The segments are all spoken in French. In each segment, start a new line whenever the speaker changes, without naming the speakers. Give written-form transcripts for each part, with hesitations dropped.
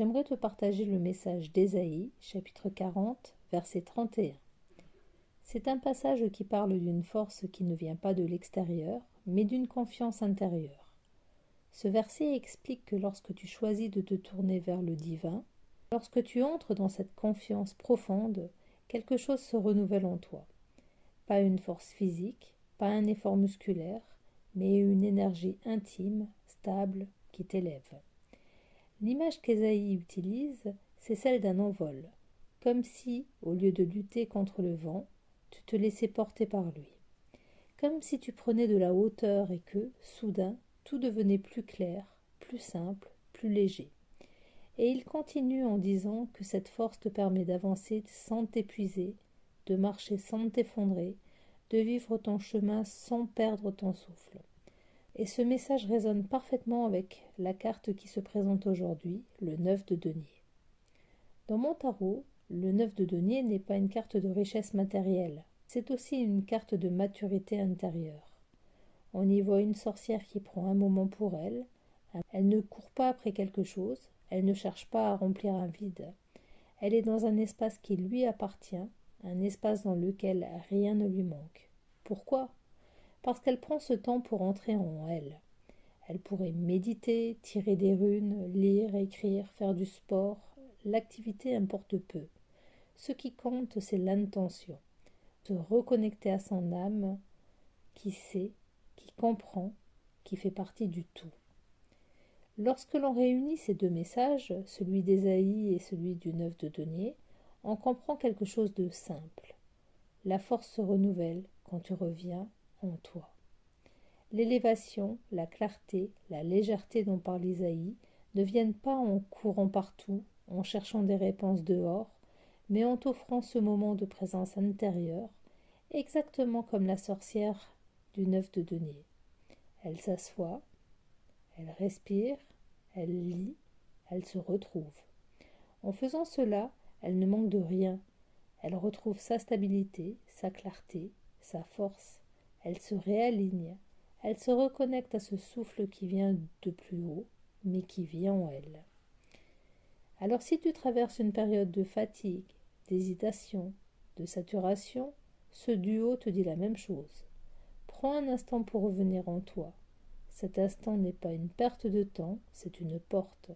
J'aimerais te partager le message d'Ésaïe, chapitre 40, verset 31. C'est un passage qui parle d'une force qui ne vient pas de l'extérieur, mais d'une confiance intérieure. Ce verset explique que lorsque tu choisis de te tourner vers le divin, lorsque tu entres dans cette confiance profonde, quelque chose se renouvelle en toi. Pas une force physique, pas un effort musculaire, mais une énergie intime, stable, qui t'élève. L'image qu'Ésaïe utilise, c'est celle d'un envol, comme si, au lieu de lutter contre le vent, tu te laissais porter par lui. Comme si tu prenais de la hauteur et que, soudain, tout devenait plus clair, plus simple, plus léger. Et il continue en disant que cette force te permet d'avancer sans t'épuiser, de marcher sans t'effondrer, de vivre ton chemin sans perdre ton souffle. Et ce message résonne parfaitement avec la carte qui se présente aujourd'hui, le 9 de denier. Dans mon tarot, le 9 de denier n'est pas une carte de richesse matérielle, c'est aussi une carte de maturité intérieure. On y voit une sorcière qui prend un moment pour elle. Elle ne court pas après quelque chose, elle ne cherche pas à remplir un vide. Elle est dans un espace qui lui appartient, un espace dans lequel rien ne lui manque. Pourquoi ? Parce qu'elle prend ce temps pour entrer en elle. Elle pourrait méditer, tirer des runes, lire, écrire, faire du sport. L'activité importe peu. Ce qui compte, c'est l'intention. Se reconnecter à son âme qui sait, qui comprend, qui fait partie du tout. Lorsque l'on réunit ces deux messages, celui d'Ésaïe et celui du 9 de denier, on comprend quelque chose de simple. La force se renouvelle quand tu reviens en toi. L'élévation, la clarté, la légèreté dont parle Isaïe ne viennent pas en courant partout, en cherchant des réponses dehors, mais en t'offrant ce moment de présence intérieure, exactement comme la sorcière du 9 de denier. Elle s'assoit, elle respire, elle lit, elle se retrouve. En faisant cela, elle ne manque de rien. Elle retrouve sa stabilité, sa clarté, sa force. Elle se réaligne. Elle se reconnecte à ce souffle qui vient de plus haut, mais qui vit en elle. Alors si tu traverses une période de fatigue, d'hésitation, de saturation, ce duo te dit la même chose. Prends un instant pour revenir en toi. Cet instant n'est pas une perte de temps, c'est une porte.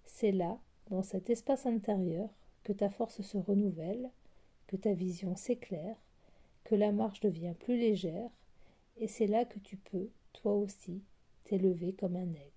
C'est là, dans cet espace intérieur, que ta force se renouvelle, que ta vision s'éclaire, que la marche devient plus légère, et c'est là que tu peux, toi aussi, t'élever comme un aigle.